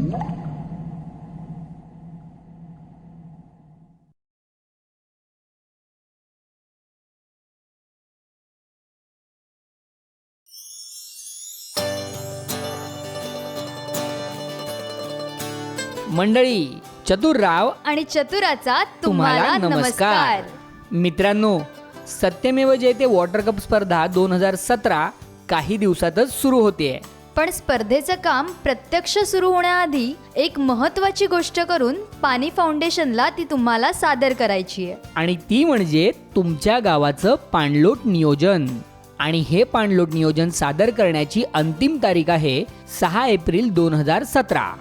मंडळी, चतुरराव आणि चतुराचा तुम्हाला नमस्कार. मित्रांनो, सत्यमेव जयते वॉटर कप स्पर्धा 2017 काही दिवसातच सुरू होतेय. पण स्पर्धेचं काम प्रत्यक्ष सुरू होण्याआधी एक महत्त्वाची गोष्ट करून पाणी फाउंडेशनला ती तुम्हाला सादर करायची आहे. आणि ती म्हणजे तुमच्या गावाचं पाणलोट नियोजन. आणि हे पाणलोट नियोजन सादर करण्याची अंतिम तारीख आहे 6 एप्रिल 2017.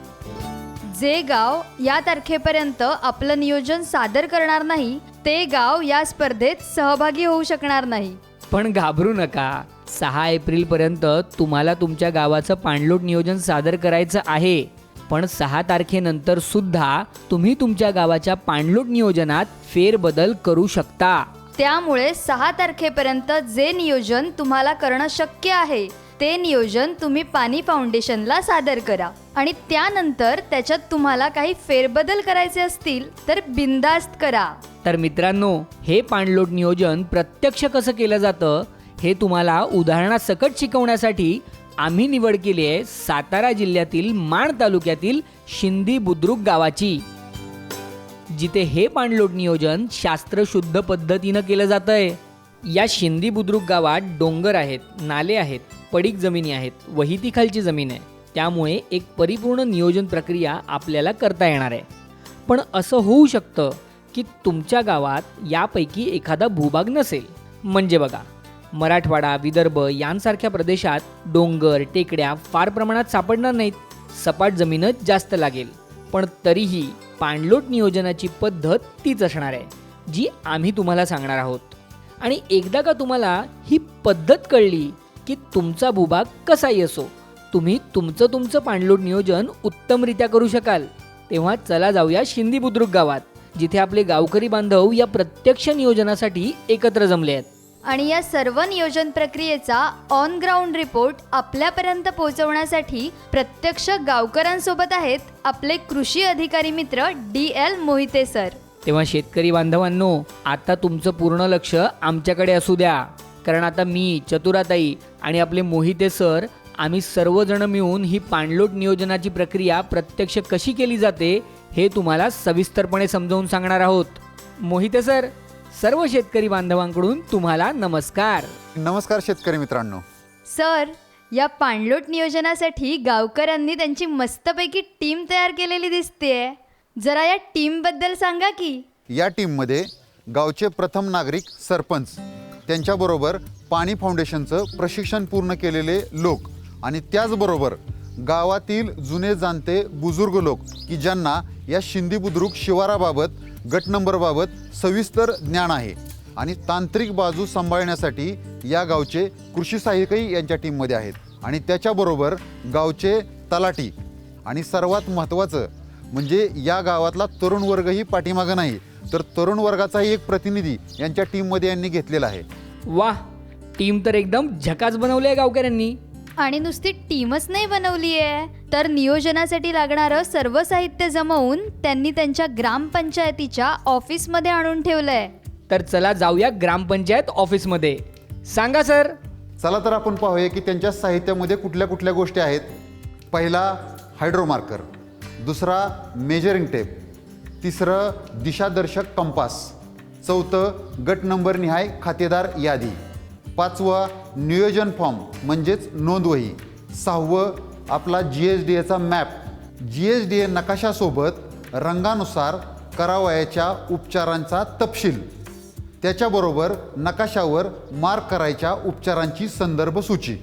जे गाव या तारखेपर्यंत आपलं नियोजन सादर करणार नाही ते गाव या स्पर्धेत सहभागी होऊ शकणार नाही. पण घाबरू नका, 6 एप्रिल पर्यंत तुम्हाला तुमच्या गावाचं पाणलोट नियोजन सादर करायचं आहे. पण 6 तारखेनंतर सुद्धा तुम्ही तुमच्या गावाच्या पाणलोट नियोजनात फेरबदल करू शकता. त्यामुळे 6 तारखेपर्यंत जे नियोजन तुम्हाला करणं शक्य आहे ते नियोजन तुम्ही पाणी फाउंडेशनला सादर करा. आणि त्यानंतर त्याच्यात तुम्हाला काही फेरबदल करायचे असतील तर बिनधास्त करा. तर मित्रांनो, हे पाणलोट नियोजन प्रत्यक्ष कसं केलं जातं हे तुम्हाला उदाहरणासकट शिकवण्यासाठी आम्ही निवड केली आहे सातारा जिल्ह्यातील माण तालुक्यातील शिंदी बुद्रुक गावाची, जिथे हे पाणलोट नियोजन शास्त्रशुद्ध पद्धतीनं केलं जातंय. या शिंदी बुद्रुक गावात डोंगर आहेत, नाले आहेत, पडीक जमिनी आहेत, वहितीखालची जमीन आहे. त्यामुळे एक परिपूर्ण नियोजन प्रक्रिया आपल्याला करता येणार आहे. पण असं होऊ शकतं की तुमच्या गावात यापैकी एखादा भूभाग नसेल. म्हणजे बघा, मराठवाडा, विदर्भ यांसारख्या प्रदेशात डोंगर, टेकड्या फार प्रमाणात सापडणार नाहीत. सपाट जमीनच जास्त लागेल. पण तरीही पाणलोट नियोजनाची पद्धत तीच असणार आहे, जी आम्ही तुम्हाला सांगणार आहोत. आणि एकदा का तुम्हाला ही पद्धत कळली की तुमचा भूभाग कसाही असो, तुम्ही तुमचं पाणलोट नियोजन उत्तमरित्या करू शकाल. तेव्हा चला जाऊया शिंदी बुद्रुक गावात, जिथे आपले गावकरी बांधव या प्रत्यक्ष नियोजनासाठी एकत्र जमले आहेत. आणि या सर्व नियोजन प्रक्रियेचा ऑन ग्राउंड रिपोर्ट आपल्यापर्यंत पोहोचवण्यासाठी प्रत्यक्ष गावकऱ्यांसोबत आहेत आपले कृषी अधिकारी मित्र DL मोहिते सर. तेव्हा शेतकरी बांधवांनो, आता तुमचं पूर्ण लक्ष आमच्याकडे असू द्या. कारण आता मी, चतुराताई आणि आपले मोहिते सर आम्ही सर्वजण मिळून ही पाणलोट नियोजनाची प्रक्रिया प्रत्यक्ष कशी केली जाते हे तुम्हाला सविस्तरपणे समजावून सांगणार आहोत. मोहिते सर, सर्व शेतकरी बांधवांकडून तुम्हाला नमस्कार. नमस्कार शेतकरी मित्रांनो. सर, या पाणलोट नियोजनासाठी गावकऱ्यांनी त्यांची मस्तपैकी टीम तयार केलेली दिसतेय. जरा या टीम बद्दल सांगा की. या टीममध्ये गावचे प्रथम नागरिक सरपंच, त्यांच्याबरोबर पाणी फाउंडेशनचं प्रशिक्षण पूर्ण केलेले लोक आणि त्याचबरोबर गावातील जुने जाणते बुजुर्ग लोक की ज्यांना या शिंदी बुद्रुक शिवाराबाबत, गट नंबरबाबत सविस्तर ज्ञान आहे. आणि तांत्रिक बाजू सांभाळण्यासाठी या गावचे कृषी सहाय्यकही यांच्या टीममध्ये आहेत. आणि त्याच्याबरोबर गावचे तलाठी आणि सर्वात महत्त्वाचं म्हणजे या गावातला तरुण वर्गही पाठीमागं नाही, तर तरुण वर्गाचाही एक प्रतिनिधी यांच्या टीममध्ये यांनी घेतलेला आहे. वाह, टीम तर एकदम झकास बनवली आहे गावकऱ्यांनी. आणि नुसती टीमच नाही बनवली आहे, तर नियोजनासाठी लागणारं सर्व साहित्य जमवून त्यांनी त्यांच्या ग्रामपंचायतीच्या ऑफिसमध्ये आणून ठेवलंय. तर चला जाऊया ग्रामपंचायत ऑफिसमध्ये. सांगा सर. चला तर आपण पाहूया की त्यांच्या साहित्यामध्ये कुठल्या कुठल्या गोष्टी आहेत. पहिला हायड्रोमार्कर, दुसरा मेजरिंग टेप, तिसरं दिशादर्शक कंपास, चौथं गट नंबर निहाय खातेदार यादी, पाचवा नियोजन फॉर्म म्हणजेच नोंदवही, सहावं आपला GSDAचा मॅप, GSDA नकाशासोबत रंगानुसार करावयाच्या उपचारांचा तपशील, त्याच्याबरोबर नकाशावर मार्क करायच्या उपचारांची संदर्भ सूची,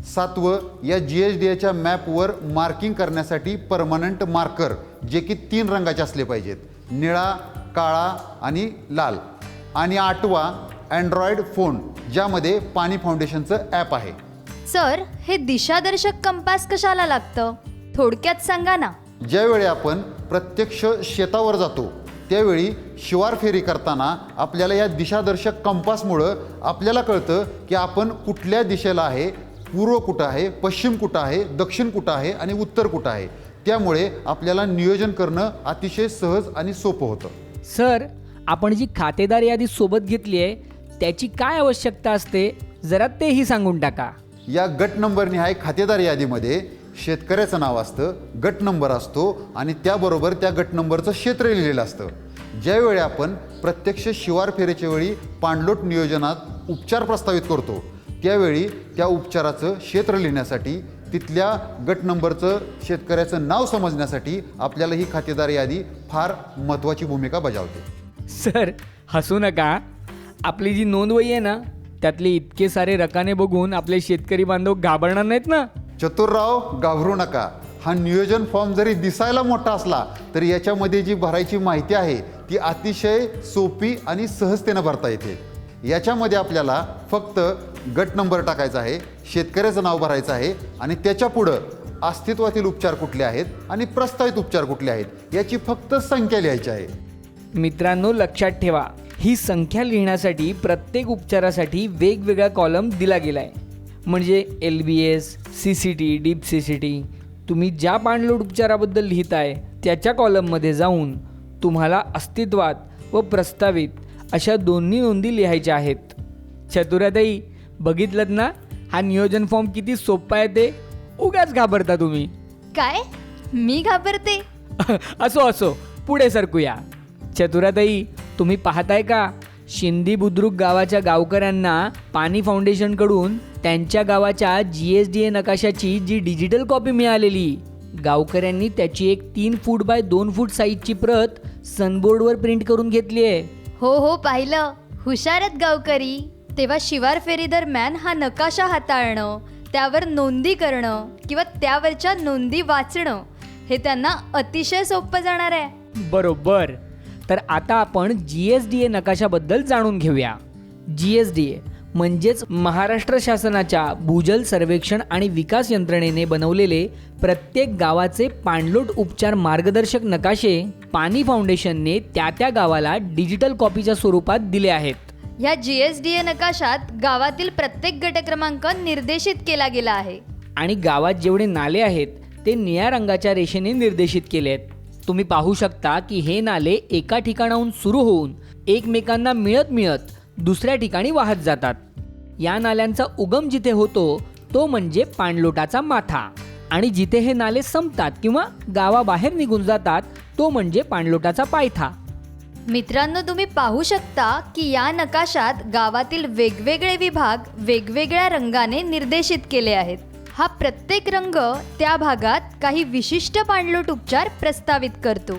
सातवं या GSDAच्या मॅपवर मार्किंग करण्यासाठी परमनंट मार्कर जे की 3 रंगाचे असले पाहिजेत, निळा, काळा आणि लाल, आणि आठवा अँड्रॉइड फोन ज्यामध्ये पाणी फाउंडेशनचं ॲप आहे. सर, हे दिशादर्शक कंपास कशाला लागतं, थोडक्यात सांगा ना. ज्यावेळी आपण प्रत्यक्ष शेतावर जातो त्यावेळी शिवार फेरी करताना आपल्याला या दिशादर्शक कंपासमुळं आपल्याला कळतं की आपण कुठल्या दिशेला आहे, पूर्व कुठं आहे, पश्चिम कुठं आहे, दक्षिण कुठं आहे आणि उत्तर कुठं आहे. त्यामुळे आपल्याला नियोजन करणं अतिशय सहज आणि सोपं होतं. सर, आपण जी खातेदार यादी सोबत घेतली आहे त्याची काय आवश्यकता असते, जरा तेही सांगून टाका. या गट नंबर निहाय खातेदार यादीमध्ये शेतकऱ्याचं नाव असतं, गट नंबर असतो आणि त्याबरोबर त्या गट नंबरचं क्षेत्र लिहिलेलं असतं. ज्यावेळी आपण प्रत्यक्ष शिवार फेरीच्या वेळी पाणलोट नियोजनात उपचार प्रस्तावित करतो त्यावेळी त्या उपचाराचं क्षेत्र लिहिण्यासाठी, तिथल्या गट नंबरचं शेतकऱ्याचं नाव समजण्यासाठी आपल्याला ही खातेदार यादी फार महत्त्वाची भूमिका बजावते. सर, हसू नका. आपली जी नोंदवही आहे ना त्यातले इतके सारे रकाने बघून आपले शेतकरी बांधव घाबरणार नाहीत ना? चतुरराव, घाबरू नका. हा नियोजन फॉर्म जरी दिसायला मोठा असला तरी याच्यामध्ये जी भरायची माहिती आहे ती अतिशय सोपी आणि सहजतेनं भरता येते. याच्यामध्ये आपल्याला फक्त गट नंबर टाकायचा आहे, शेतकऱ्याचं नाव भरायचं आहे आणि त्याच्या पुढं अस्तित्वातील उपचार कुठले आहेत आणि प्रस्तावित उपचार कुठले आहेत याची फक्त संख्या लिहायची आहे. मित्रांनो, लक्षात ठेवा, ही संख्या लिहिण्यासाठी प्रत्येक उपचारासाठी वेगवेगळा कॉलम दिला गेला आहे. म्हणजे LBS, CCT, डीप CCT, तुम्ही ज्या पाणलोट उपचाराबद्दल लिहिताय त्याच्या कॉलममध्ये जाऊन तुम्हाला अस्तित्वात व प्रस्तावित अशा दोन्ही नोंदी लिहायच्या आहेत. चतुराताई, बघितलं ना हा नियोजन फॉर्म किती सोपा आहे ते? उगाच घाबरता तुम्ही. काय? मी घाबरते? असो असो, पुढे सरकूया. चतुराताई, तुम्ही पाहताय का, शिंदी बुद्रुक गावाच्या गावकऱ्यांना पाणी फाउंडेशनकडून त्यांच्या गावाच्या GSDA नकाशाची जी डिजिटल कॉपी मिळालेली, गावकऱ्यांनी त्याची एक 3 फूट बाय 2 फूट साईजची प्रत सनबोर्डवर प्रिंट करून घेतली आहे. हो हो, पाहिलं. हुशार आहेत गावकरी. तेव्हा शिवार फेरी दरम्यान हा नकाशा हाताळणं, त्यावर नोंदी करणं किंवा त्यावरच्या नोंदी वाचणं हे त्यांना अतिशय सोपं जाणार आहे. बरोबर. तर आता आपण GSDA नकाशाबद्दल जाणून घेऊया. GSDA म्हणजेच महाराष्ट्र शासनाच्या भूजल सर्वेक्षण आणि विकास यंत्रणेने बनवलेले प्रत्येक गावाचे पाणलोट उपचार मार्गदर्शक नकाशे पाणी फाउंडेशनने त्या गावाला डिजिटल कॉपीच्या स्वरूपात दिले आहेत. या GSDA नकाशात गावातील प्रत्येक गट क्रमांक निर्देशित केला गेला आहे आणि गावात जेवढे नाले आहेत ते निळ्या रंगाच्या रेषेने निर्देशित केले आहेत. तुम्ही पाहू शकता की हे नाले एका ठिकाणाहून सुरू होऊन एकमेकांना मिळत मिळत दुसऱ्या ठिकाणी वाहत जातात. या नाल्यांचा उगम जिथे होतो तो म्हणजे पाणलोटाचा माथा आणि जिथे हे नाले संपतात किंवा गावाबाहेर निघून जातात तो म्हणजे पाणलोटाचा पायथा. मित्रांनो, तुम्ही पाहू शकता की या नकाशात गावातील वेगवेगळे विभाग वेगवेगळ्या रंगाने निर्देशित केले आहेत. हा प्रत्येक रंग त्या भागात काही विशिष्ट पाणलोट उपचार प्रस्तावित करतो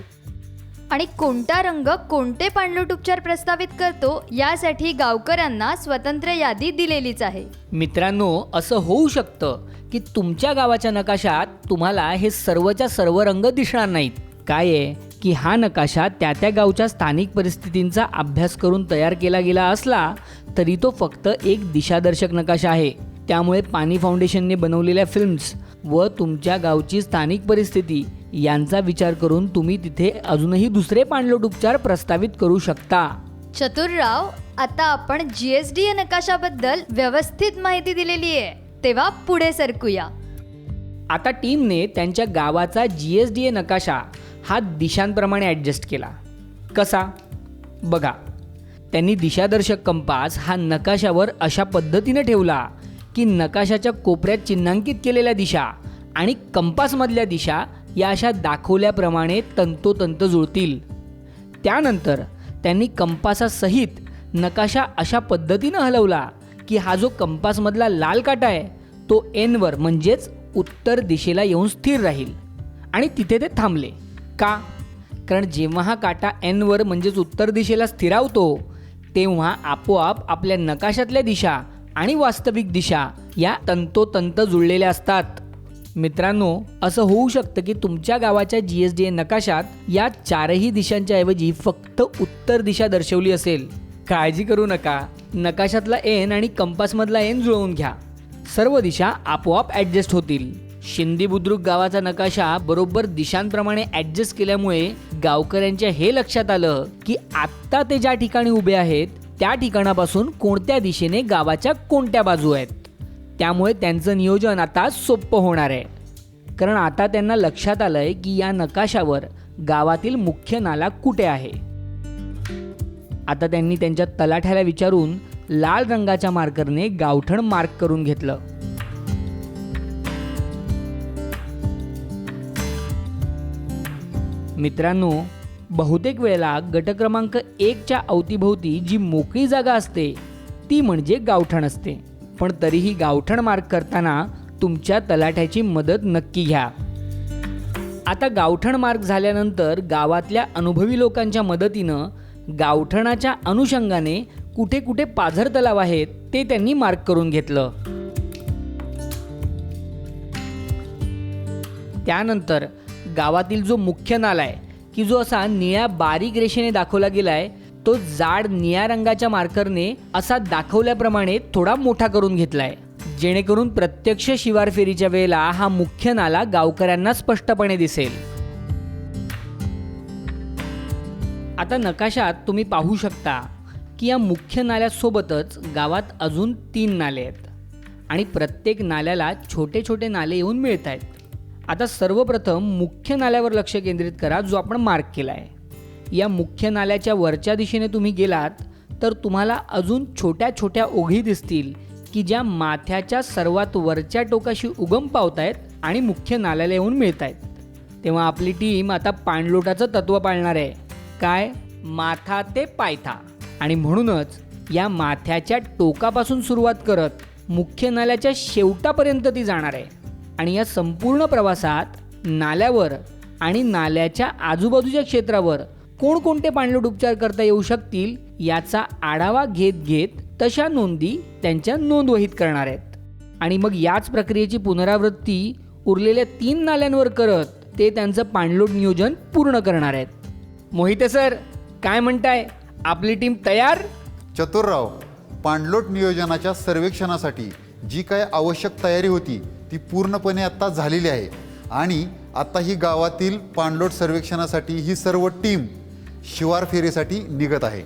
आणि कोणता रंग कोणते पाणलोट उपचार प्रस्तावित करतो यासाठी गावकऱ्यांना स्वतंत्र यादी दिलेलीच आहे. मित्रांनो, असं होऊ शकतं की तुमच्या गावाच्या नकाशात तुम्हाला हे सर्वच्या सर्व रंग दिसणार नाहीत. काय आहे की हा नकाशा त्या गावच्या स्थानिक परिस्थितींचा अभ्यास करून तयार केला गेला असला तरी तो फक्त एक दिशादर्शक नकाशा आहे. त्यामुळे पाणी फाउंडेशनने बनवलेल्या फिल्म्स व तुमच्या गावची स्थानिक परिस्थिती यांचा विचार करून तुम्ही तिथे अजूनही दुसरे पाणलोट उपचार प्रस्तावित करू शकता. चतुरराव, आता आपण GSDA नकाशाबद्दल व्यवस्थित माहिती दिलेली आहे, तेव्हा पुढे सरकूया. आता टीमने त्यांच्या गावाचा GSDA नकाशा हा दिशांप्रमाणे ॲडजस्ट केला. कसा? बघा, त्यांनी दिशादर्शक कंपास हा नकाशावर अशा पद्धतीने ठेवला की नकाशाच्या कोपऱ्यात चिन्हांकित केलेल्या दिशा आणि कंपासमधल्या दिशा या अशा दाखवल्याप्रमाणे तंतोतंत जुळतील. त्यानंतर त्यांनी कंपासासहित नकाशा अशा पद्धतीनं हलवला की हा जो कंपासमधला लाल काटा आहे तो Nवर म्हणजेच उत्तर दिशेला येऊन स्थिर राहील आणि तिथे ते थांबले. का? कारण जेव्हा हा काटा Nवर म्हणजेच उत्तर दिशेला स्थिरावतो तेव्हा आपोआप आपल्या नकाशातल्या दिशा आणि वास्तविक दिशा या तंतोतंत जुळलेल्या असतात. मित्रांनो, असं होऊ शकतं की तुमच्या गावाच्या GSDA नकाशात या चारही दिशांच्या ऐवजी फक्त उत्तर दिशा दर्शवली असेल. काळजी करू नका, नकाशातला N आणि कंपासमधला N जुळवून घ्या, सर्व दिशा आपोआप ॲडजस्ट होतील. शिंदी बुद्रुक गावाचा नकाशा बरोबर दिशांप्रमाणे ॲडजस्ट केल्यामुळे गावकऱ्यांच्या हे लक्षात आलं की आत्ता ते ज्या ठिकाणी उभे आहेत त्या ठिकाणापासून कोणत्या दिशेने गावाच्या कोणत्या बाजू आहेत. त्यामुळे त्यांचं नियोजन आता सोपं होणार आहे. कारण आता त्यांना लक्षात आलंय की या नकाशावर गावातील मुख्य नाला कुठे आहे. आता त्यांनी त्यांच्या तलाठ्याला विचारून लाल रंगाच्या मार्करने गावठण मार्क करून घेतलं. मित्रांनो, बहुतेक वेळेला गट क्रमांक 1च्या अवतीभोवती जी मोकळी जागा असते ती म्हणजे गावठण असते. पण तरीही गावठण मार्क करताना तुमच्या तलाठ्याची मदत नक्की घ्या. आता गावठण मार्क झाल्यानंतर गावातल्या अनुभवी लोकांच्या मदतीनं गावठणाच्या अनुषंगाने कुठे कुठे पाझर तलाव आहेत ते त्यांनी मार्क करून घेतलं. त्यानंतर गावातील जो मुख्य नाला आहे की जो असा निळ्या बारीक रेषेने दाखवला गेलाय तो जाड निळ्या रंगाच्या मार्करने असा दाखवल्याप्रमाणे थोडा मोठा करून घेतलाय, जेणेकरून प्रत्यक्ष शिवार फेरीच्या वेळेला हा मुख्य नाला गावकऱ्यांना स्पष्टपणे दिसेल. आता नकाशात तुम्ही पाहू शकता की या मुख्य नाल्यासोबतच गावात अजून 3 नाले आहेत आणि प्रत्येक नाल्याला छोटे छोटे नाले येऊन मिळत आहेत. आता सर्वप्रथम मुख्य नाल्यावर लक्ष केंद्रित करा जो आपण मार्क केला आहे. या मुख्य नाल्याच्या वरच्या दिशेने तुम्ही गेलात तर तुम्हाला अजून छोट्या छोट्या ओघी दिसतील की ज्या माथ्याच्या सर्वात वरच्या टोकाशी उगम पावत आहेत आणि मुख्य नाल्याला येऊन मिळत आहेत. तेव्हा आपली टीम आता पाणलोटाचं तत्त्व पाळणार आहे. काय? माथा ते पायथा. आणि म्हणूनच या माथ्याच्या टोकापासून सुरुवात करत मुख्य नाल्याच्या शेवटापर्यंत ती जाणार आहे. आणि या संपूर्ण प्रवासात नाल्यावर आणि नाल्याच्या आजूबाजूच्या क्षेत्रावर कोणकोणते पाणलोट उपचार करता येऊ शकतील याचा आढावा घेत घेत तशा नोंदी त्यांच्या नोंदवहीत करणार आहेत. आणि मग याच प्रक्रियेची पुनरावृत्ती उरलेल्या 3 नाल्यांवर करत ते त्यांचं पाणलोट नियोजन पूर्ण करणार आहेत. मोहिते सर, काय म्हणताय? आपली टीम तयार? चतुरराव, पाणलोट नियोजनाच्या सर्वेक्षणासाठी जी काय आवश्यक तयारी होती ती पूर्णपणे आत्ता झालेली आहे आणि आता ही गावातील पाणलोट सर्वेक्षणासाठी ही सर्व टीम शिवार फेरीसाठी निघत आहे.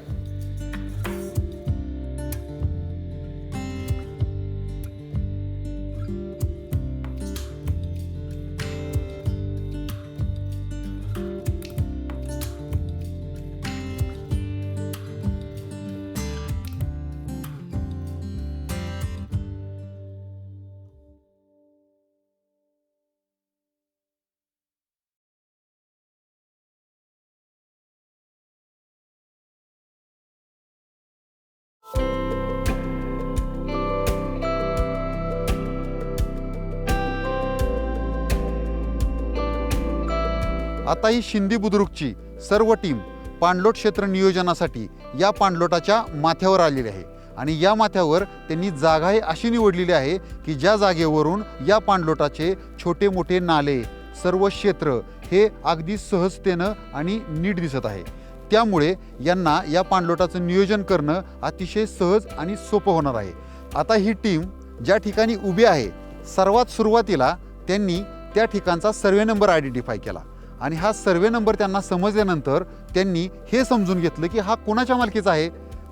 आता ही शिंदी बुद्रुकची सर्व टीम पाणलोट क्षेत्र नियोजनासाठी या पाणलोटाच्या माथ्यावर आलेली आहे आणि या माथ्यावर त्यांनी जागाही अशी निवडलेली आहे की ज्या जागेवरून या पाणलोटाचे छोटे मोठे नाले सर्व क्षेत्र हे अगदी सहजतेनं आणि नीट दिसत आहे. त्यामुळे यांना या पाणलोटाचं नियोजन करणं अतिशय सहज आणि सोपं होणार आहे. आता ही टीम ज्या ठिकाणी उभी आहे सर्वात सुरुवातीला त्यांनी त्या ठिकाणचा सर्वे नंबर आयडेंटिफाय केला आणि हा सर्वे नंबर त्यांना समजल्यानंतर त्यांनी हे समजून घेतलं की हा कोणाच्या मालकीचा आहे,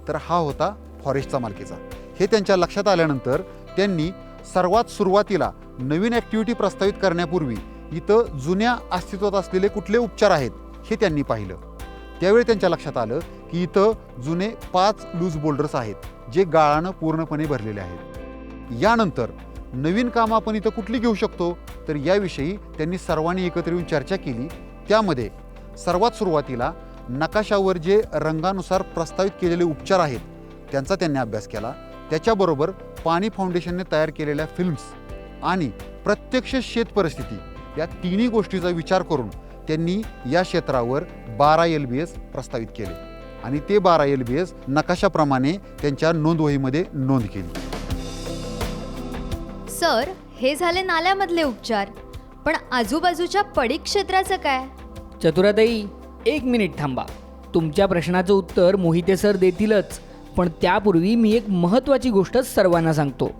तर हा होता फॉरेस्टचा मालकीचा. हे त्यांच्या लक्षात आल्यानंतर त्यांनी सर्वात सुरुवातीला नवीन ॲक्टिव्हिटी प्रस्तावित करण्यापूर्वी इथं जुन्या अस्तित्वात असलेले कुठले उपचार आहेत हे त्यांनी पाहिलं. त्यावेळी त्यांच्या लक्षात आलं की इथं जुने 5 लूज बोल्डर्स आहेत जे गाळानं पूर्णपणे भरलेले आहेत. यानंतर नवीन कामं आपण इथं कुठली घेऊ शकतो तर याविषयी त्यांनी सर्वांनी एकत्र येऊन चर्चा केली. त्यामध्ये सर्वात सुरुवातीला नकाशावर जे रंगानुसार प्रस्तावित केलेले उपचार आहेत त्यांचा त्यांनी अभ्यास केला. त्याच्याबरोबर पाणी फाउंडेशनने तयार केलेल्या फिल्म्स आणि प्रत्यक्ष शेत परिस्थिती या तिन्ही गोष्टीचा विचार करून त्यांनी या क्षेत्रावर 12 LBS प्रस्तावित केले आणि ते 12 LBS नकाशाप्रमाणे त्यांच्या नोंदवहीमध्ये नोंद केली. सर, हे झाले नाल्यामधले उपचार, पण आजूबाजूच्या पडीक क्षेत्राचं काय? चतुराताई, 1 मिनिट थांबा. तुमच्या प्रश्नाचं उत्तर मोहिते सर देतीलच, पण त्यापूर्वी मी एक महत्त्वाची गोष्ट सर्वांना सांगतो.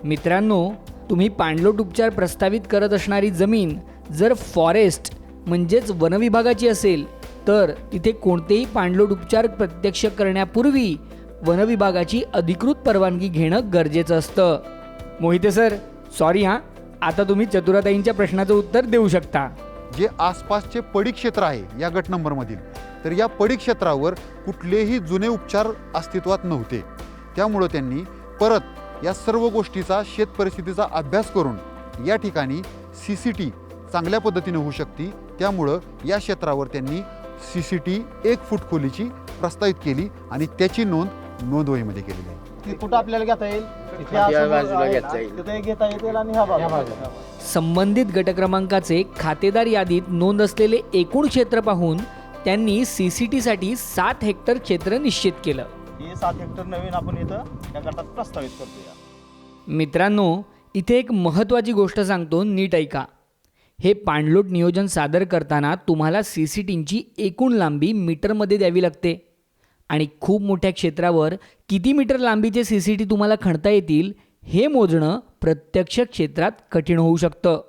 मित्रांनो, तुम्ही पाणलोट उपचार प्रस्तावित करत असणारी जमीन जर फॉरेस्ट म्हणजेच वनविभागाची असेल तर तिथे कोणतेही पाणलोट उपचार प्रत्यक्ष करण्यापूर्वी वनविभागाची अधिकृत परवानगी घेणं गरजेचं असतं. मोहिते सर, सॉरी हां, आता तुम्ही चतुराताईंच्या प्रश्नाचं उत्तर देऊ शकता. जे आसपासचे पडीक क्षेत्र आहे या गट नंबरमधील, तर या पडीक क्षेत्रावर कुठलेही जुने उपचार अस्तित्वात नव्हते. त्यामुळं त्यांनी परत या सर्व गोष्टीचा शेत परिस्थितीचा अभ्यास करून या ठिकाणी CCT चांगल्या पद्धतीने होऊ शकते, त्यामुळं या क्षेत्रावर त्यांनी CCT 1 फूट खोलीची प्रस्तावित केली आणि त्याची नोंदवहीमध्ये केलेली आहे. ती कुठं आपल्याला घेता येईल? इथे बाजूला घेता येईल, तिथे घेता येईल आणि ह्या बाजूला. संबंधित गट क्रमांकाचे खातेदार यादीत नोंद असलेले एकूण क्षेत्र पाहून त्यांनी CCT साठी 7 हेक्टर क्षेत्र निश्चित केलं. हे 7 हेक्टर नवीन आपण इथं या गटात प्रस्तावित करतोय. मित्रांनो, इथे एक महत्त्वाची गोष्ट सांगतो, नीट ऐका. हे पाणलोट नियोजन सादर करताना तुम्हाला CCTची एकूण लांबी मीटरमध्ये द्यावी लागते आणि खूप मोठ्या क्षेत्रावर किती मीटर लांबीचे CCT तुम्हाला खणता येतील हे मोजणं प्रत्यक्ष क्षेत्रात कठीण होऊ शकतं.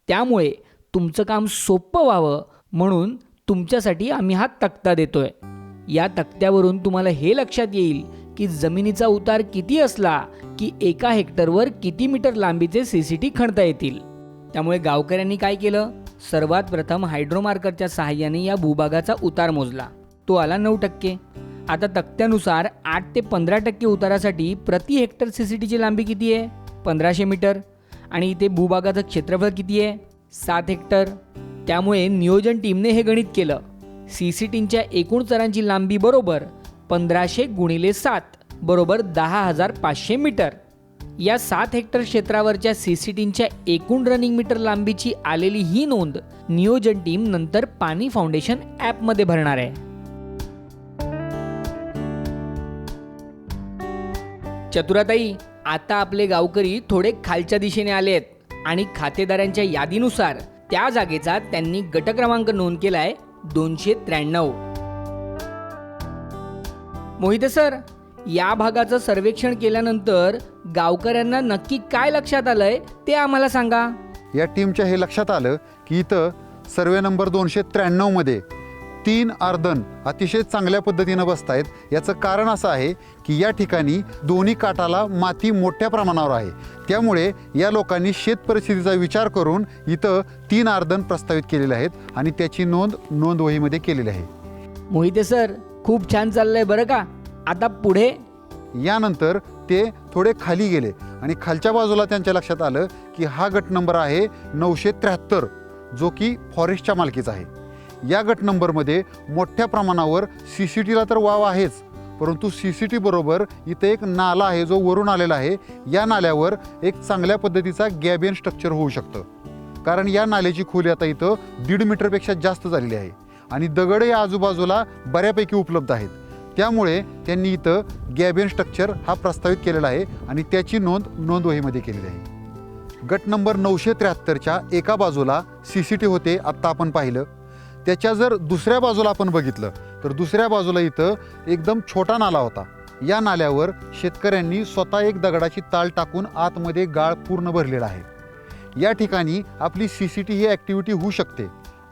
त्यामुळे तुमचं काम सोपं व्हावं म्हणून तुमच्यासाठी आम्ही हा तक्ता देतोय. या तक्त्यावरून तुम्हाला हे लक्षात येईल की जमिनीचा उतार किती असला की एका हेक्टरवर किती मीटर लांबीचे CCT खणता येतील. त्यामुळे गावकऱ्यांनी काय केलं, सर्वात प्रथम हायड्रोमार्करच्या सहाय्याने या भूभागाचा उतार मोजला. तो आला 9%. आता तक्त्यानुसार 8 ते 15% उतारासाठी प्रति हेक्टर CCTची लांबी किती आहे? 1500 मीटर. आणि इथे भूभागाचं क्षेत्रफळ किती आहे? 7 हेक्टर. त्यामुळे नियोजन टीमने हे गणित केलं. CCTच्या एकूण चरांची लांबी बरोबर 1500 गुणिले 7 बरोबर 10,500 मीटर. या 7 हेक्टर क्षेत्रावरच्या CCTच्या एकूण रनिंग मीटर लांबीची आलेली ही नोंद नियोजन टीम नंतर पाणी फाउंडेशन ॲपमध्ये भरणार आहे. चतुराताई, आता आपले गावकरी थोडे खालच्या दिशेने आलेत आणि खातेदारांच्या यादीनुसार त्या जागेचा त्यांनी गट क्रमांक नोंद केलाय 293. मोहिते सर, या भागाचं सर्वेक्षण केल्यानंतर गावकऱ्यांना नक्की काय लक्षात आलंय ते आम्हाला सांगा. या टीमच्या हे लक्षात आलं की इथं सर्वे नंबर 293 मध्ये 3 अर्धन अतिशय चांगल्या पद्धतीनं बसतायत. याचं कारण असं आहे की या ठिकाणी दोन्ही काठाला माती मोठ्या प्रमाणावर आहे. त्यामुळे या लोकांनी शेत परिस्थितीचा विचार करून इथं 3 अर्धन प्रस्तावित केलेले आहेत आणि त्याची नोंदवहीमध्ये केलेली आहे. मोहिते सर, खूप छान चाललंय बरं का. आता पुढे यानंतर ते थोडे खाली गेले आणि खालच्या बाजूला त्यांच्या लक्षात आलं की हा गट नंबर आहे 973, जो की फॉरेस्टच्या मालकीचा आहे. या गट नंबरमध्ये मोठ्या प्रमाणावर CCTला तर वाव आहेच, परंतु CCT बरोबर इथे एक नाला आहे जो वरून आलेला आहे. या नाल्यावर एक चांगल्या पद्धतीचा गॅबियन स्ट्रक्चर होऊ शकतं, कारण या नाल्याची खोली आता इथं 1.5 मीटरपेक्षा जास्त झालेली आहे आणि दगड या आजूबाजूला बऱ्यापैकी उपलब्ध आहेत. त्यामुळे त्यांनी इथं गॅबियन स्ट्रक्चर हा प्रस्तावित केलेला आहे आणि त्याची नोंदवहीमध्ये केलेली आहे. गट नंबर 973च्या एका बाजूला CCT होते, आत्ता आपण पाहिलं. त्याच्या जर दुसऱ्या बाजूला आपण बघितलं तर दुसऱ्या बाजूला इथं एकदम छोटा नाला होता. या नाल्यावर शेतकऱ्यांनी स्वतः एक दगडाची ताल टाकून आतमध्ये गाळ पूर्ण भरलेला आहे. या ठिकाणी आपली CCT ही ॲक्टिव्हिटी होऊ शकते,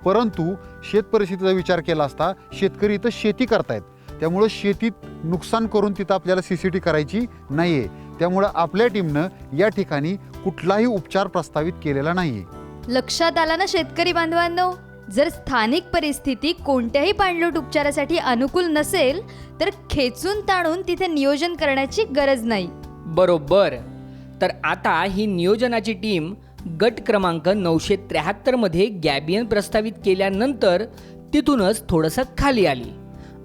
परंतु शेत परिस्थितीचा विचार केला असता शेतकरी इथं शेती करतायत, त्यामुळं शेतीत नुकसान करून तिथं आपल्याला CCT करायची नाही आहे. त्यामुळं आपल्या टीमनं या ठिकाणी कुठलाही उपचार प्रस्तावित केलेला नाही आहे. लक्षात आला ना शेतकरी बांधवांनो, जर स्थानिक परिस्थिती कोणत्याही पाणलोट उपचारासाठी अनुकूल नसेल तर खेचून ताणून तिथे नियोजन करण्याची गरज नाही. बरोबर. तर आता ही नियोजनाची टीम गट क्रमांक 973 मध्ये गॅबियन प्रस्तावित केल्यानंतर तिथूनच थोडंसं खाली आली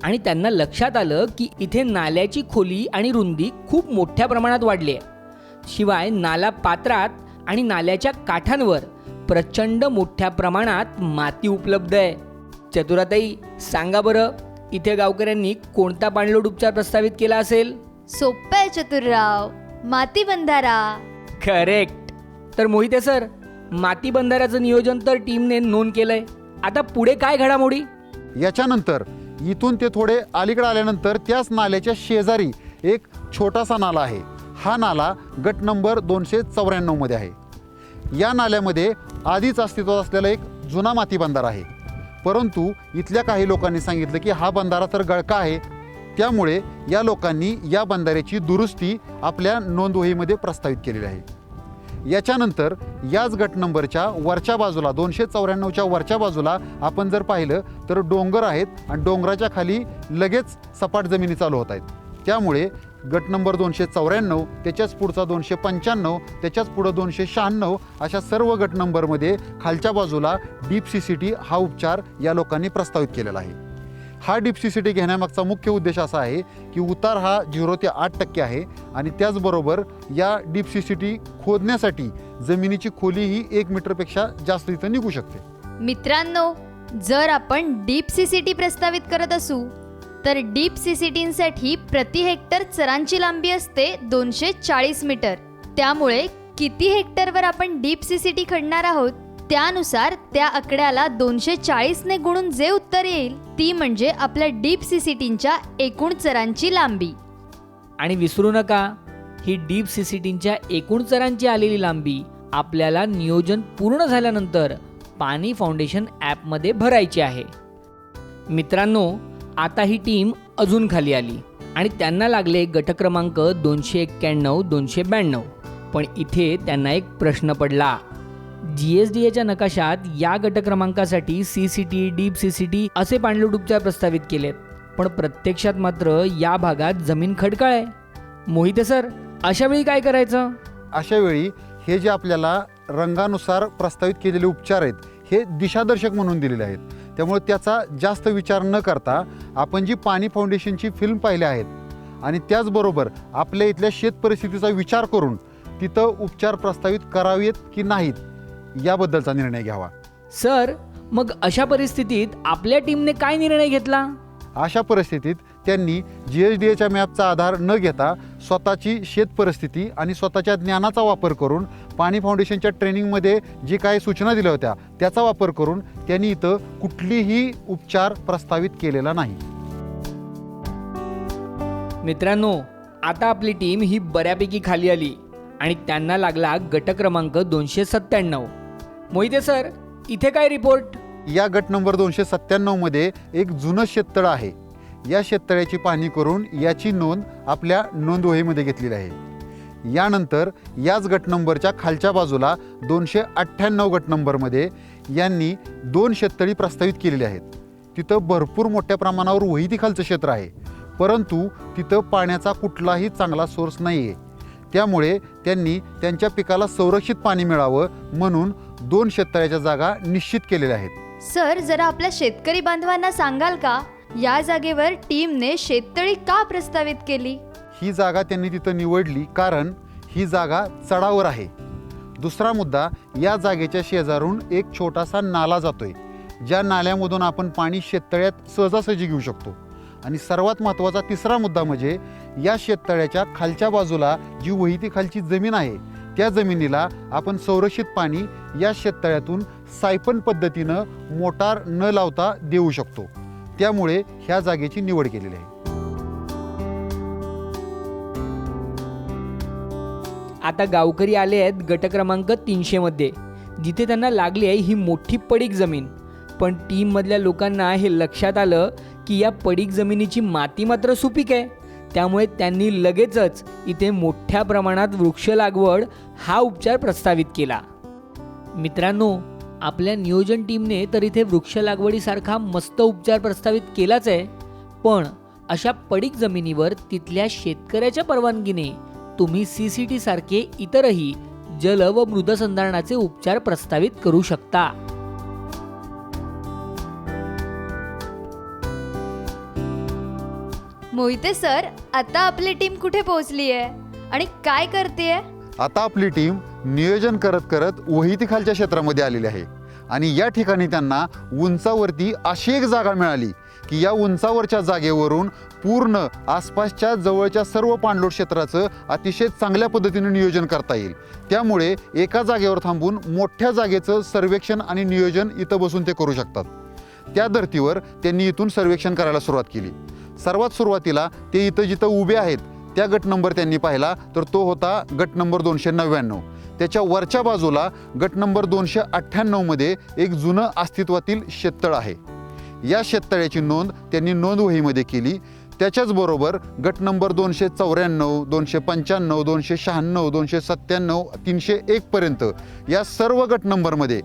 आणि त्यांना लक्षात आलं की इथे नाल्याची खोली आणि रुंदी खूप मोठ्या प्रमाणात वाढली आहे. शिवाय नाला पात्रात आणि नाल्याच्या काठांवर प्रचंड मोठ्या प्रमाणात माती उपलब्ध आहे. चतुराताई, सांगा बरं, इथे गावकऱ्यांनी कोणता पाणलोट उपचार प्रस्तावित केला असेल? सोप्पं आहे चतुरराव, माती बंधारा. करेक्ट. तर मोहिते सर, माती बंधाऱ्याचं नियोजन तर टीमने नोंद केलंय. आता पुढे काय घडामोडी? याच्यानंतर इथून ते थोडे अलीकडे आल्यानंतर त्याच नाल्याच्या शेजारी एक छोटासा नाला आहे. हा नाला गट नंबर 294 मध्ये आहे. या नाल्यामध्ये आधीच अस्तित्वात असलेला एक जुना माती बंधारा आहे, परंतु इथल्या काही लोकांनी सांगितलं की हा बंधारा तर गळका आहे. त्यामुळे या लोकांनी या बंधाऱ्याची दुरुस्ती आपल्या नोंदवहीमध्ये प्रस्तावित केलेली आहे. याच्यानंतर याच गट नंबरच्या वरच्या बाजूला 294च्या वरच्या बाजूला आपण जर पाहिलं तर डोंगर आहेत आणि डोंगराच्या खाली लगेच सपाट जमिनी चालू होत आहेत. त्यामुळे गट नंबर 294, त्याच्याच पुढचा 295, त्याच्याच पुढं 296 अशा सर्व गट नंबरमध्ये खालच्या बाजूला डीप CCT हा उपचार या लोकांनी प्रस्तावित केलेला आहे. हा डीप CCT घेण्यामागचा मुख्य उद्देश असा आहे की उतार हा 0 ते 8% आहे आणि त्याचबरोबर या डीप CCT खोदण्यासाठी जमिनीची खोली ही 1 मीटरपेक्षा जास्त इथं निघू शकते. मित्रांनो, जर आपण डीप CCT प्रस्तावित करत असू तर डीप CCTसाठी प्रति हेक्टर चरांची लांबी असते 240 मीटर. त्यामुळे किती हेक्टरवर आपण डीप CCT खणणार आहोत त्यानुसार त्या आकड्याला 240 ने गुणून जे उत्तर येईल ती म्हणजे आपल्या डीप CCTच्या एकूण चरांची लांबी. आणि विसरू नका, ही डीप CCTच्या एकूण चरांची आलेली लांबी आपल्याला नियोजन पूर्ण झाल्यानंतर पाणी फाउंडेशन ॲपमध्ये भरायची आहे. मित्रांनो, आता ही टीम अजून खाली आली आणि त्यांना लागले गट क्रमांक 291, 292. पण इथे त्यांना एक प्रश्न पडला. GSDAच्या नकाशात या गट क्रमांकासाठी CCT, डीप CCT असे पाणलोट उपचार प्रस्तावित केलेत, पण प्रत्यक्षात मात्र या भागात जमीन खडकाळ आहे. मोहिते सर, अशा वेळी काय करायचं? अशा वेळी हे जे आपल्याला रंगानुसार प्रस्तावित केलेले उपचार आहेत हे दिशादर्शक म्हणून दिलेले आहेत. त्यामुळे त्याचा जास्त विचार न करता आपण जी पाणी फाउंडेशनची फिल्म पाहिल्या आहेत आणि त्याचबरोबर आपल्या इथल्या शेत परिस्थितीचा विचार करून तिथं उपचार प्रस्तावित करावेत की नाहीत याबद्दलचा निर्णय घ्यावा. सर, मग अशा परिस्थितीत आपल्या टीमने काय निर्णय घेतला? अशा परिस्थितीत त्यांनी GSDAच्या मॅपचा आधार न घेता स्वतःची शेत परिस्थिती आणि स्वतःच्या ज्ञानाचा वापर करून पाणी फाउंडेशनच्या ट्रेनिंगमध्ये जी काही सूचना दिल्या होत्या त्याचा वापर करून त्यांनी इथं कुठलीही उपचार प्रस्तावित केलेला नाही. मित्रांनो, आता आपली टीम ही बऱ्यापैकी खाली आली आणि त्यांना लागला गट क्रमांक 297. मोहिते सर, इथे काय रिपोर्ट? या गट नंबर 297 मध्ये एक जुनं शेततळ आहे. या शेततळ्याची पाहणी करून याची नोंद आपल्या नोंदवहीमध्ये घेतलेली आहे. यानंतर याच गट नंबरच्या खालच्या बाजूला 298 गट नंबरमध्ये यांनी 2 शेततळी प्रस्तावित केलेली आहेत. तिथं भरपूर मोठ्या प्रमाणावर वहितीखालचं क्षेत्र आहे, परंतु तिथं पाण्याचा कुठलाही चांगला सोर्स नाही आहे. त्यामुळे त्यांनी त्यांच्या पिकाला संरक्षित पाणी मिळावं म्हणून 2 शेततळ्याच्या जागा निश्चित केलेल्या आहेत. सर, जरा आपल्या शेतकरी बांधवांना सांगाल का या जागेवर टीमने शेततळी का प्रस्तावित केली? ही जागा त्यांनी तिथं निवडली कारण ही जागा चढावर आहे. दुसरा मुद्दा, या जागेच्या शेजारून एक छोटासा नाला जातोय, ज्या नाल्यामधून आपण पाणी शेततळ्यात सहजासहजी घेऊ शकतो. आणि सर्वात महत्त्वाचा तिसरा मुद्दा म्हणजे या शेततळ्याच्या खालच्या बाजूला जी वहितीखालची जमीन आहे त्या जमिनीला आपण संरक्षित पाणी या शेततळ्यातून सायपन पद्धतीनं मोटार न लावता देऊ शकतो. त्यामुळे ह्या जागेची निवड केलेली आहे. आता गावकरी आले आहेत गट क्रमांक 300 मध्ये, जिथे त्यांना लागली आहे ही मोठी पडीक जमीन. पण टीममधल्या लोकांना हे लक्षात आलं की या पडीक जमिनीची माती मात्र सुपीक आहे. त्यामुळे त्यांनी लगेचच इथे मोठ्या प्रमाणात वृक्ष लागवड हा उपचार प्रस्तावित केला. मित्रांनो, आपल्या नियोजन टीमने तर इथे वृक्ष लागवडीसारखा मस्त उपचार प्रस्तावित केलाच आहे, पण अशा पडीक जमिनीवर तिथल्या शेतकऱ्याच्या परवानगीने तुम्ही CCT सारखे इतरही जल व मृदसंधारणाचे उपचार प्रस्तावित करू शकता. मोहिते सर, आता आपली टीम कुठे पोहोचली आहे आणि काय करतेय? आता आपली टीम नियोजन करत करत वहितीखालच्या क्षेत्रामध्ये आलेली आहे आणि या ठिकाणी त्यांना उंचावरती अशी एक जागा मिळाली की या उंचावरच्या जागेवरून पूर्ण आसपासच्या जवळच्या सर्व पाणलोट क्षेत्राचं अतिशय चांगल्या पद्धतीने नियोजन करता येईल. त्यामुळे एका जागेवर थांबून मोठ्या जागेचं सर्वेक्षण आणि नियोजन इथं बसून ते करू शकतात. त्या धर्तीवर त्यांनी इथून सर्वेक्षण करायला सुरुवात केली. सर्वात सुरुवातीला ते इथं जिथं उभे आहेत त्या गट नंबर त्यांनी पाहिला तर तो होता गट नंबर 299. त्याच्या वरच्या बाजूला गट नंबर 298 मध्ये एक जुनं अस्तित्वातील शेततळ आहे. या शेततळ्याची नोंद त्यांनी नोंदवहीमध्ये केली. त्याच्याचबरोबर गट नंबर 294, 295, 296, 297, 301 पर्यंत या सर्व गट नंबरमध्ये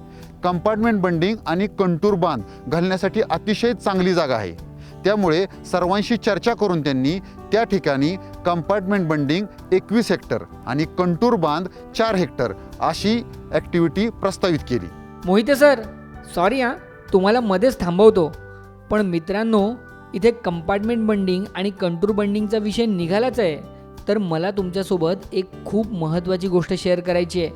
कंपार्टमेंट बंडिंग आणि कंटूर बांध घालण्यासाठी अतिशय चांगली जागा आहे. त्यामुळे सर्वांशी चर्चा करून त्यांनी त्या ठिकाणी कंपार्टमेंट बंडिंग 21 हेक्टर आणि कंटूर बांध 4 हेक्टर अशी ॲक्टिव्हिटी प्रस्तावित केली. मोहिते सर, सॉरी हां, तुम्हाला मध्येच थांबवतो, पण मित्रांनो, इथे कंपार्टमेंट बंडिंग आणि कंटूर बंडिंगचा विषय निघालाच आहे, तर मला तुमच्यासोबत एक खूप महत्त्वाची गोष्ट शेअर करायची आहे.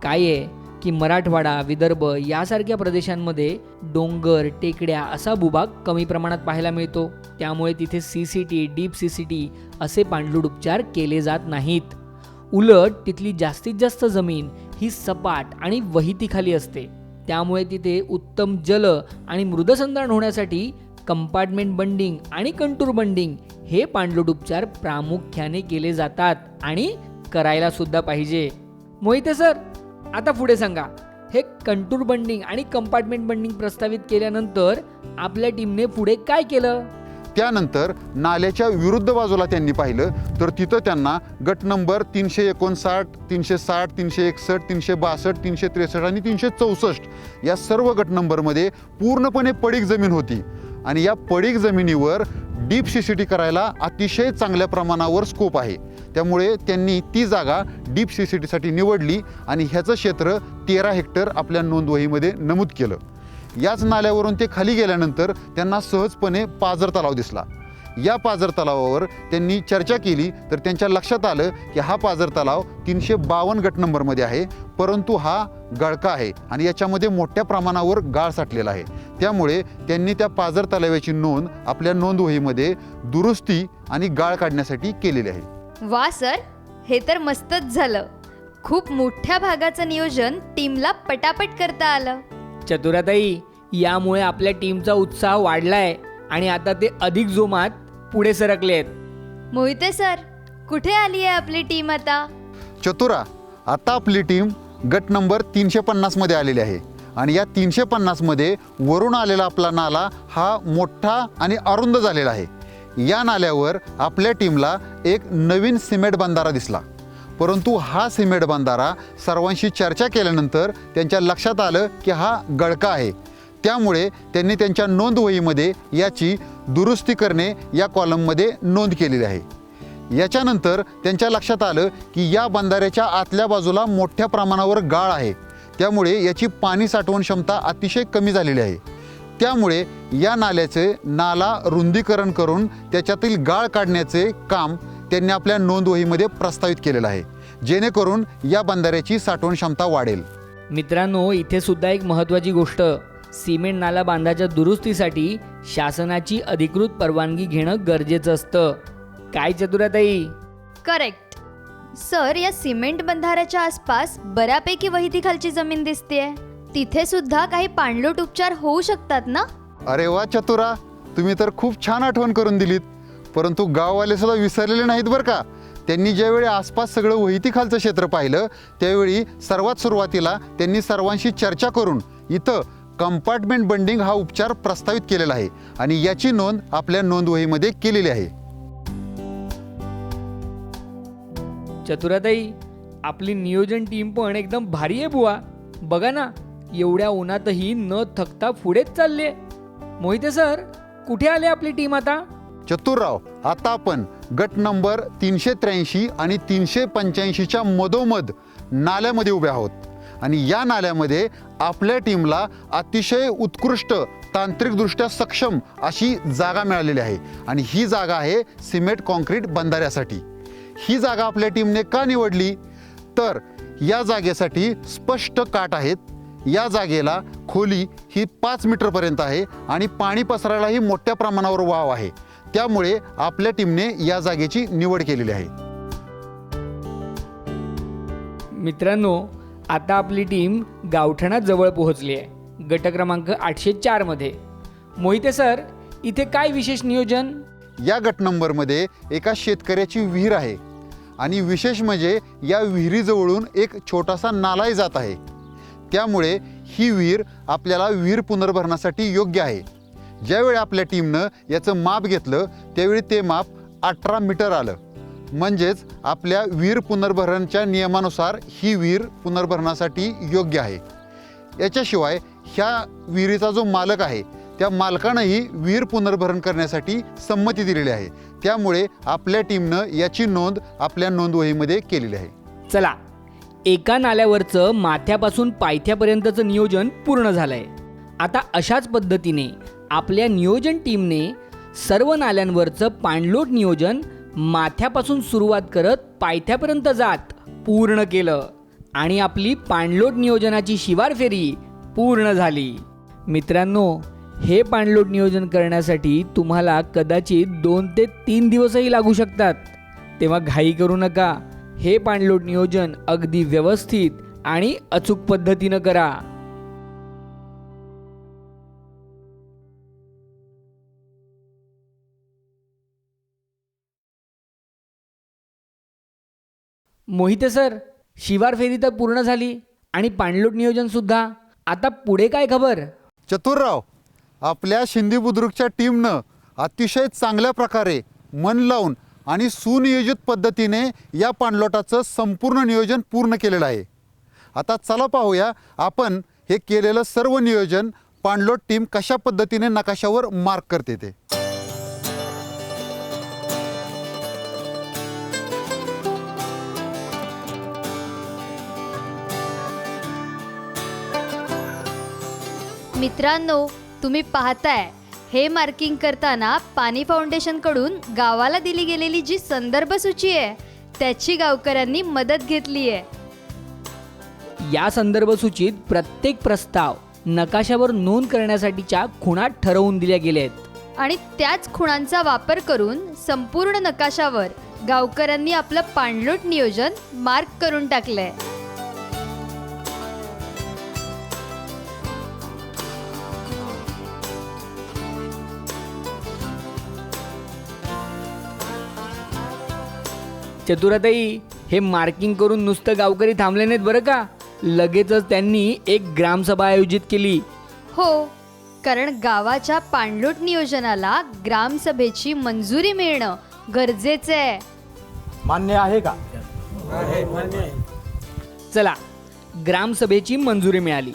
काय आहे की मराठवाडा, विदर्भ यासारख्या प्रदेशांमध्ये डोंगर, टेकड्या असा भूभाग कमी प्रमाणात पाहायला मिळतो. त्यामुळे तिथे CCT, डीप CCT असे पाणलोट उपचार केले जात नाहीत. उलट तिथली जास्तीत जास्त जमीन ही सपाट आणि वहितीखाली असते. त्यामुळे तिथे उत्तम जल आणि मृदसंधारण होण्यासाठी कंपार्टमेंट बंडिंग आणि कंटूर बंडिंग हे पाणलोट उपचार प्रामुख्याने केले जातात आणि करायला सुद्धा पाहिजे. मोहिते सर, आता पुढे सांगा, हे कंटूर बंडिंग आणि कंपार्टमेंट बंडिंग प्रस्तावित केल्यानंतर आपल्या टीमने पुढे काय केलं? त्यानंतर नाल्याच्या विरुद्ध बाजूला त्यांनी पाहिलं तर तिथं त्यांना गट नंबर 359, 360, 361, 362, 363 आणि 364 या सर्व गट नंबरमध्ये पूर्णपणे पडीक जमीन होती आणि या पडीक जमिनीवर डीप CCT करायला अतिशय चांगल्या प्रमाणावर स्कोप आहे. त्यामुळे त्यांनी ती जागा डीप CCTसाठी निवडली आणि ह्याचं क्षेत्र 13 हेक्टर आपल्या नोंदवहीमध्ये नमूद केलं. याच नाल्यावरून ते खाली गेल्यानंतर त्यांना सहजपणे पाझर तलाव दिसला. या पाझर तलावावर त्यांनी चर्चा केली तर त्यांच्या लक्षात आलं की हा पाझर तलाव 352 गट नंबरमध्ये आहे, परंतु हा गळका आहे आणि याच्यामध्ये मोठ्या प्रमाणावर गाळ साठलेला आहे. त्यामुळे त्यांनी त्या पाझर तलावाची नोंद आपल्या नोंदवहीमध्ये दुरुस्ती आणि गाळ काढण्यासाठी केलेली आहे. वा सर, हे तर मस्तच झालं. खूप मोठ्या भागाचं नियोजन टीमला पटापट करता आलं. चतुराताई, यामुळे आपल्या टीमचा उत्साह वाढलाय आणि आता ते अधिक जोमात पुढे सरकले आहेत. मोहिते सर, कुठे आली आहे आपली टीम आता? चतुरा, आता आपली टीम गट नंबर 350 मध्ये आलेली आहे आणि या 350 मध्ये वरून आलेला आपला नाला हा मोठा आणि अरुंद झालेला आहे. या नाल्यावर आपल्या टीमला एक नवीन सिमेंट बंधारा दिसला, परंतु हा सिमेंट बंधारा सर्वांशी चर्चा केल्यानंतर त्यांच्या लक्षात आलं की हा गळका आहे. त्यामुळे त्यांनी त्यांच्या नोंदवहीमध्ये याची दुरुस्ती करणे या कॉलममध्ये नोंद केलेली आहे. याच्यानंतर त्यांच्या लक्षात आलं की या बंधाऱ्याच्या आतल्या बाजूला मोठ्या प्रमाणावर गाळ आहे. त्यामुळे याची पाणी साठवण क्षमता अतिशय कमी झालेली आहे. त्यामुळे या नाल्याचे नाला रुंदीकरण करून त्याच्यातील गाळ काढण्याचे काम त्यांनी आपल्या नोंदवहीमध्ये प्रस्तावित केलेलं आहे, जेणेकरून या बंधाऱ्याची साठवण क्षमता वाढेल. मित्रांनो, इथे सुद्धा एक महत्त्वाची गोष्ट, सिमेंट नाला बांधाच्या दुरुस्तीसाठी शासनाची अधिकृत परवानगी घेणं गरजेचं असतं. काय चतुराताई? करेक्ट. सर, या सिमेंट बंधाऱ्याच्या आसपास बऱ्यापैकी वहितीखालची जमीन दिसतेय. तिथे सुद्धा काही पाणलोट उपचार होऊ शकतात ना? अरे वा चतुरा, तुम्ही तर खूप छान आठवण करून दिलीत. परंतु गाववाले सुद्धा विसरलेले नाहीत बरं का. त्यांनी ज्यावेळी आसपास सगळं वहितीखालचं क्षेत्र पाहिलं त्यावेळी सर्वात सुरुवातीला त्यांनी सर्वांशी चर्चा करून इथं कंपार्टमेंट बंडिंग हा उपचार प्रस्तावित केलेला आहे आणि याची नोंद आपल्या नोंदवहीमध्ये केलेली आहे. चतुराताई, आपली नियोजन टीम पण एकदम भारी आहे बुवा. बघा ना, एवढ्या उन्हातही न थकता पुढेच चालले. मोहिते सर, कुठे आले आपली टीम आता? चतुरराव, आता आपण गट नंबर 383 आणि 385च्या मधोमध नाल्यामध्ये उभे आहोत आणि या नाल्यामध्ये आपल्या टीमला अतिशय उत्कृष्ट, तांत्रिकदृष्ट्या सक्षम अशी जागा मिळालेली आहे आणि ही जागा आहे सिमेंट कॉन्क्रीट बंधाऱ्यासाठी. ही जागा आपल्या टीमने का निवडली तर या जागेसाठी स्पष्ट काठ आहेत. या जागेला खोली ही 5 मीटरपर्यंत आहे आणि पाणी पसरायलाही मोठ्या प्रमाणावर वाव आहे. त्यामुळे आपल्या टीमने या जागेची निवड केलेली आहे. मित्रांनो, आता आपली टीम गावठणात जवळ पोहोचली आहे, गट क्रमांक 804 मध्ये. मोहिते सर, इथे काय विशेष नियोजन? या गट नंबरमध्ये एका शेतकऱ्याची विहीर आहे आणि विशेष म्हणजे या विहिरीजवळून एक छोटासा नालाही जात आहे. त्यामुळे ही विहीर आपल्याला विहीर पुनर्भरणासाठी योग्य आहे. ज्यावेळी आपल्या टीमनं याचं माप घेतलं त्यावेळी ते माप 18 मीटर आलं. म्हणजेच आपल्या विहीर पुनर्भरणच्या नियमानुसार ही विहीर पुनर्भरणासाठी योग्य आहे. याच्याशिवाय ह्या विहिरीचा जो मालक आहे त्या मालकानंही विहीर पुनर्भरण करण्यासाठी संमती दिलेली आहे. त्यामुळे आपल्या टीमनं याची नोंद आपल्या नोंदवहीमध्ये केलेली आहे. चला, एका नाल्यावरचं माथ्यापासून पायथ्यापर्यंतचं नियोजन पूर्ण झालंय. आता अशाच पद्धतीने आपल्या नियोजन टीमने सर्व नाल्यांवरचं पाणलोट नियोजन माथ्यापासून सुरुवात करत पायथ्यापर्यंत जात पूर्ण केलं आणि आपली पाणलोट नियोजनाची शिवार फेरी पूर्ण झाली. मित्रांनो, हे पाणलोट नियोजन करण्यासाठी तुम्हाला कदाचित 2 ते 3 दिवसही लागू शकतात. तेव्हा घाई करू नका. हे पाणलोट नियोजन अगदी व्यवस्थित आणि अचूक पद्धतीनं करा. मोहिते सर, शिवार फेरी तर पूर्ण झाली आणि पाणलोट नियोजन सुद्धा. आता पुढे काय खबर? चतुरराव, आपल्या शिंदे बुद्रुकच्या टीमनं अतिशय चांगल्या प्रकारे मन लावून आणि सुनियोजित पद्धतीने या पाणलोटाचं संपूर्ण नियोजन पूर्ण केलेलं आहे. आता चला पाहूया आपण हे केलेलं सर्व नियोजन पाणलोट टीम कशा पद्धतीने नकाशावर मार्क करते ते. मित्रांनो, तुम्ही पाहताय हे मार्किंग करताना पाणी फाउंडेशनकडून गावाला दिली गेलेली जी संदर्भ सूची आहे त्याची गावकऱ्यांनी मदत घेतली आहे. या संदर्भ सूचीत प्रत्येक प्रस्ताव नकाशावर नोंद करण्यासाठीच्या खुणा ठरवून दिल्या गेल्या आहेत आणि त्याच खुणांचा वापर करून संपूर्ण नकाशावर गावकऱ्यांनी आपलं पाणलोट नियोजन मार्क करून टाकलंय. चतुराताई, हे मार्किंग करून नुसतं गावकरी थांबले नाहीत बरं का. लगेचच त्यांनी एक ग्रामसभा आयोजित केली. हो, कारण गावाच्या पाणलोट नियोजनाला ग्रामसभेची मंजुरी मिळणं गरजेचं आहे. मान्य आहे का? चला, ग्रामसभेची मंजुरी मिळाली.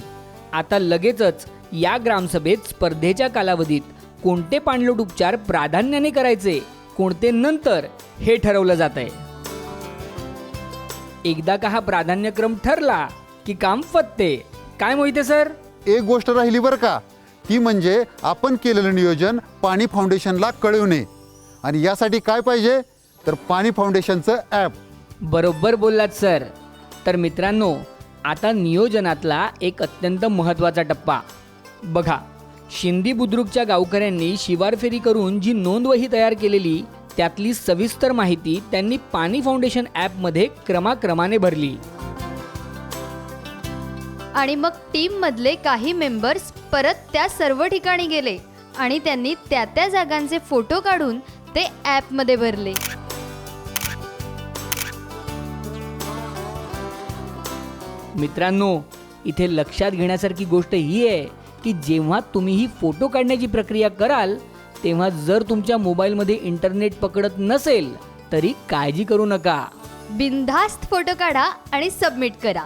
आता लगेचच या ग्रामसभेत स्पर्धेच्या कालावधीत कोणते पाणलोट उपचार प्राधान्याने करायचे, कोणते नंतर, हे ठरवलं जात आहे. एकदा का हा प्राधान्यक्रम ठरला की काम फत्ते. काय मोहिते सर? एक गोष्ट राहिली बरं का, ती म्हणजे आपण केलेलं नियोजन पाणी फाउंडेशनला कळवणे. आणि यासाठी काय पाहिजे तर पाणी फाउंडेशनचं ॲप. बरोबर बोललात सर. तर मित्रांनो, आता नियोजनातला एक अत्यंत महत्त्वाचा टप्पा बघा. शिंदी बुद्रुकच्या गावकऱ्यांनी शिवार फेरी करून जी नोंदवही तयार केलेली त्यातली सविस्तर माहिती त्यांनी पाणी फाउंडेशन ॲपमध्ये क्रमाक्रमाने भरली. आणि मग टीम मधले काही मेंबर्स परत त्या सर्व ठिकाणी गेले आणि त्यांनी त्या त्या जागांचे फोटो काढून ते ॲपमध्ये भरले. मित्रांनो, इथे लक्षात घेण्यासारखी गोष्ट ही आहे की जेव्हा तुम्ही ही फोटो काढण्याची प्रक्रिया कराल तेव्हा जर तुमच्या मोबाईलमध्ये इंटरनेट पकडत नसेल तरी काळजी करू नका. बिनधास्त फोटो काढा आणि सबमिट करा.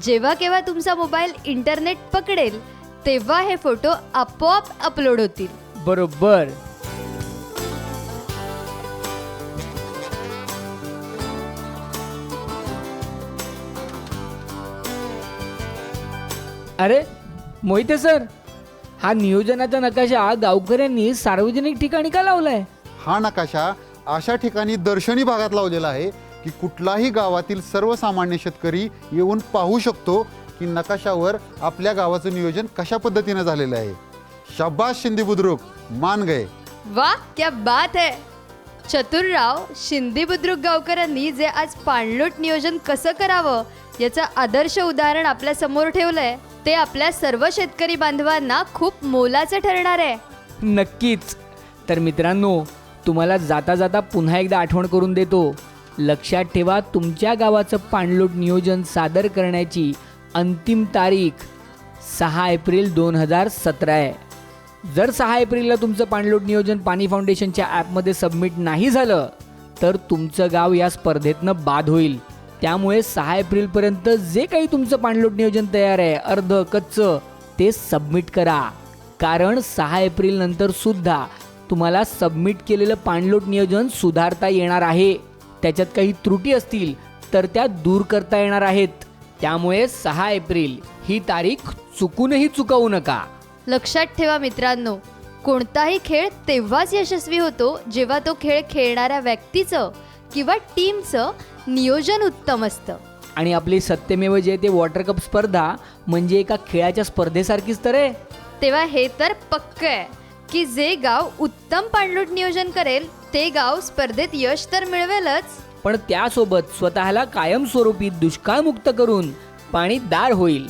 जेव्हा केव्हा तुमचा मोबाईल इंटरनेट पकडेल तेव्हा हे फोटो आपोआप अपलोड होतील. बरोबर. अरे मोहिते सर, हा नियोजनाचा नकाशा गावकऱ्यांनी सार्वजनिक ठिकाणी का लावलाय? हा नकाशा अशा ठिकाणी दर्शनी भागात लावलेला आहे की कुठलाही गावातील सर्वसामान्य शेतकरी येऊन पाहू शकतो की नकाशावर आपल्या गावाचं नियोजन कशा पद्धतीने झालेलं आहे. शाबाश शिंदे बुद्रुक, मान गए. वा, क्या बात है. चतुरराव, शिंदे बुद्रुक गावकऱ्यांनी जे आज पाणलोट नियोजन कसं करावं याचं आदर्श उदाहरण आपल्या समोर ठेवलंय ते आपल्या सर्व शेतकरी बांधवांना खूप मोलाचं ठरणार आहे. नक्कीच. तर मित्रांनो, तुम्हाला जाता जाता पुन्हा एकदा आठवण करून देतो. लक्षात ठेवा, तुमच्या गावाचं पाणलोट नियोजन सादर करण्याची अंतिम तारीख 6 एप्रिल 2017 आहे. जर 6 एप्रिलला तुमचं पाणलोट नियोजन पाणी फाउंडेशनच्या ॲपमध्ये सबमिट नाही झालं तर तुमचं गाव या स्पर्धेतनं बाद होईल. त्यामुळे 6 एप्रिलपर्यंत जे काही तुमचं पाणलोट नियोजन तयार आहे अर्ध कच्चं ते सबमिट करा. कारण 6 एप्रिल नंतर सुद्धा तुम्हाला सबमिट केलेलं पाणलोट नियोजन सुधारता येणार आहे. त्याच्यात काही त्रुटी असतील तर त्या दूर करता येणार आहेत. त्यामुळे 6 एप्रिल ही तारीख चुकूनही चुकवू नका. लक्षात ठेवा मित्रांनो, कोणताही खेळ तेव्हाच यशस्वी होतो जेव्हा तो खेळ खेळणाऱ्या व्यक्तीचं किंवा टीमचं नियोजन उत्तम असतं. आणि आपली सत्यमेव जयते वॉटर कप स्पर्धा म्हणजे एका खेळाच्या स्पर्धेसारखीच तर आहे. तेव्हा हे तर पक्क आहे की जे गाव उत्तम पाणलोट नियोजन करेल ते गाव स्पर्धेत यश तर मिळवेलच, पण त्यासोबत स्वतःला कायमस्वरूपी दुष्काळमुक्त करून पाणीदार होईल.